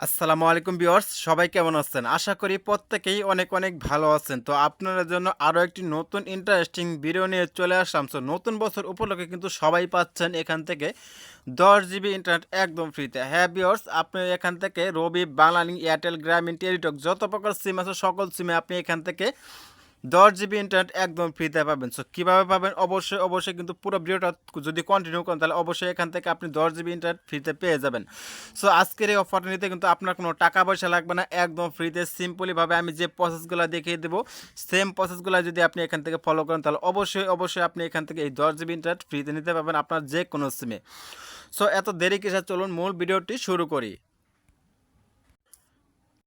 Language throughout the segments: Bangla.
আসসালামু আলাইকুম ভিউয়ার্স, সবাই কেমন আছেন? আশা করি প্রত্যেকেই অনেক অনেক ভালো আছেন। তো আপনাদের জন্য আরও একটি নতুন ইন্টারেস্টিং ভিডিও নিয়ে চলে আসলাম। সো নতুন বছর উপলক্ষে কিন্তু সবাই পাচ্ছেন এখান থেকে 10 জিবি ইন্টারনেট একদম ফ্রিতে। হ্যাঁ ভিউয়ার্স, আপনি এখান থেকে রবি, বাংলালিংক, এয়ারটেল, গ্রামীণ, টেলিটক যত প্রকার সিম আছে সকল সিমে আপনি এখান থেকে 10 জিবি ইন্টারনেট একদম ফ্রিতে পাবেন। সো কীভাবে পাবেন অবশ্যই কিন্তু পুরো ভিডিওটা যদি কন্টিনিউ করেন তাহলে অবশ্যই এখান থেকে আপনি 10 জিবি ইন্টারনেট ফ্রিতে পেয়ে যাবেন। সো আজকের এই অফারটা নিতে কিন্তু আপনার কোনো টাকা পয়সা লাগবে না, একদম ফ্রিতে সিম্পলিভাবে আমি যে প্রসেসগুলো দেখিয়ে দেবো সেম প্রসেসগুলো যদি আপনি এখান থেকে ফলো করেন তাহলে অবশ্যই আপনি এখান থেকে এই 10 জিবি ইন্টারনেট ফ্রিতে নিতে পারবেন আপনার যে কোনো সিমে। সো এত দেরি কিসের, চলুন মূল ভিডিওটি শুরু করি।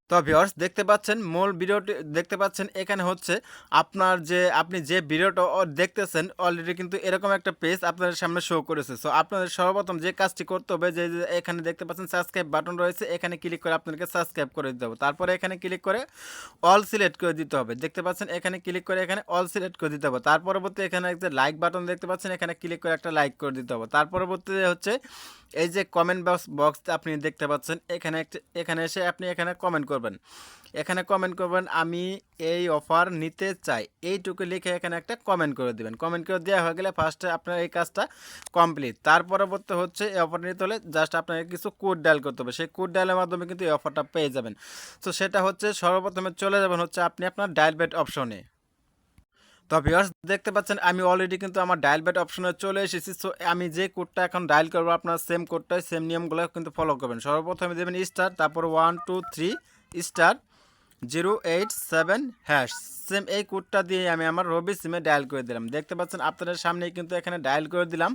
তো ভিউয়ার্স দেখতে পাচ্ছেন মূল ভিডিওটি দেখতে পাচ্ছেন এখানে হচ্ছে আপনার যে আপনি যে ভিডিওটা দেখতেছেন অলরেডি কিন্তু এরকম একটা পেজ আপনাদের সামনে শো করেছে। সো আপনাদের সর্বপ্রথম যে কাজটি করতে হবে যে এখানে দেখতে পাচ্ছেন সাবস্ক্রাইব বাটন রয়েছে, এখানে ক্লিক করে আপনাদেরকে সাবস্ক্রাইব করে দিতে হবে। তারপরে এখানে ক্লিক করে অল সিলেক্ট করে দিতে হবে। দেখতে পাচ্ছেন এখানে ক্লিক করে এখানে অল সিলেক্ট করে দিতে হবে। তার পরবর্তী এখানে একটা লাইক বাটন দেখতে পাচ্ছেন, এখানে ক্লিক করে একটা লাইক করে দিতে হবে। তার পরবর্তীতে হচ্ছে এই যে কমেন্ট বক্স আপনি দেখতে পাচ্ছেন এখানে এসে আপনি এখানে কমেন্ট করবেন। এখানে কমেন্ট করবেন আমি এই অফার নিতে চাই, এইটুকু লিখে এখানে একটা কমেন্ট করে দেবেন। কমেন্ট করে দেওয়া হয়ে গেলে ফার্স্টে আপনার এই কাজটা কমপ্লিট। তার পরবর্তী হচ্ছে এই অফার নিতে হলে জাস্ট আপনাকে কিছু কোড ডায়াল করতে হবে, সেই কোড ডায়ালের মাধ্যমে কিন্তু এই অফারটা পেয়ে যাবেন। তো সেটা হচ্ছে সর্বপ্রথমে চলে যাবেন হচ্ছে আপনি আপনার ডায়াল বেড অপশনে। তো ভিউয়ার্স দেখতে পাচ্ছেন আমি অলরেডি কিন্তু আমার ডায়াল বেড অপশনে চলে এসেছি। সো আমি যে কোডটা এখন ডায়াল করবো আপনার সেম কোডটাই সেম নিয়মগুলো কিন্তু ফলো করবেন। সর্বপ্রথমে দেবেন স্টার, তারপর 123 স্টার 087 হ্যাশ, সেম এই কোডটা দিয়ে আমি আমার রবি সিমে ডায়াল করে দিলাম। দেখতে পাচ্ছেন আপনাদের সামনেই কিন্তু এখানে ডায়াল করে দিলাম।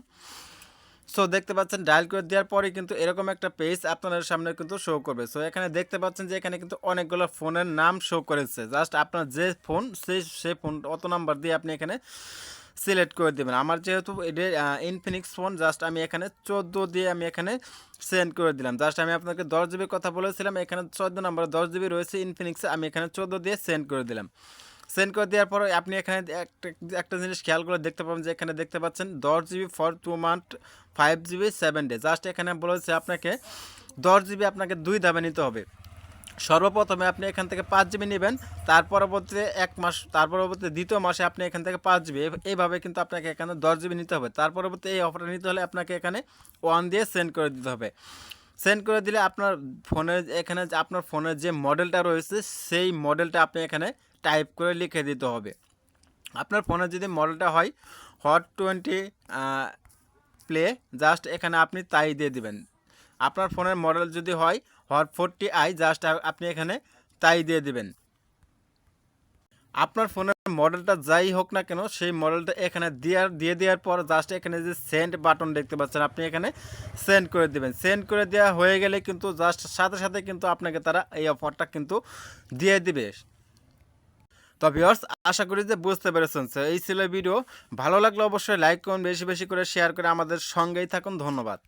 সো দেখতে পাচ্ছেন ডায়াল করে দেওয়ার পরে কিন্তু এরকম একটা পেজ আপনাদের সামনে কিন্তু শো করবে। সো এখানে দেখতে পাচ্ছেন যে এখানে কিন্তু অনেকগুলো ফোনের নাম শো করেছে। জাস্ট আপনার যে ফোন সেই ফোন অত নাম্বার দিয়ে আপনি এখানে সিলেক্ট করে দেবেন। আমার যেহেতু এটা ইনফিনিক্স ফোন, জাস্ট আমি এখানে 14 দিয়ে আমি এখানে সেন্ড করে দিলাম। জাস্ট আমি আপনাকে 10 জিবির কথা বলেছিলাম, এখানে 14 নাম্বার 10 জিবি রয়েছে ইনফিনিক্সে, আমি এখানে 14 দিয়ে সেন্ড করে দিলাম। সেন্ড করে দেওয়ার পরে আপনি এখানে একটা জিনিস খেয়াল করে দেখতে পাবেন যে এখানে দেখতে পাচ্ছেন 10 GB for 2 month 5 GB 7 day. Just এখানে বলেছে আপনাকে 10 জিবি আপনাকে 2 ধাপে নিতে হবে। সর্বপ্রথমে আপনি এখান থেকে 5 জিবি নেবেন, তার পরবর্তীতে 1 মাস, তার পরবর্তী দ্বিতীয় মাসে আপনি এখান থেকে 5 জিবি, এইভাবে কিন্তু আপনাকে এখানে 10 জিবি নিতে হবে। তার পরবর্তী এই অফারটা নিতে হলে আপনাকে এখানে 1 দিয়ে সেন্ড করে দিতে হবে। সেন্ড করে দিলে আপনার ফোনের এখানে আপনার ফোনের যে মডেলটা রয়েছে সেই মডেলটা আপনি এখানে টাইপ করে লিখে দিতে হবে। আপনার ফোনের যদি মডেলটা হয় হট 20 প্লে, জাস্ট এখানে আপনি তাই দিয়ে দিবেন। আপনার ফোনের মডেল যদি হয় হট 40i, জাস্ট আপনি এখানে তাই দিয়ে দিবেন। আপনার ফোনের মডেলটা যাই হোক না কেন সেই মডেলটা এখানে দিয়ে দেওয়ার পর জাস্ট এখানে যে সেন্ড বাটন দেখতে পাচ্ছেন আপনি এখানে সেন্ড করে দেবেন। সেন্ড করে দেওয়া হয়ে গেলে কিন্তু জাস্ট সাথে সাথে কিন্তু আপনাকে তারা এই অফারটা কিন্তু দিয়ে দিবে। তো ভিউয়ার্স আশা করি যে বুঝতে পেরেছেন। এই ছিল ভিডিও, ভালো লাগলে অবশ্যই লাইক করুন, বেশি বেশি করে শেয়ার করে আমাদের সঙ্গেই থাকুন। ধন্যবাদ।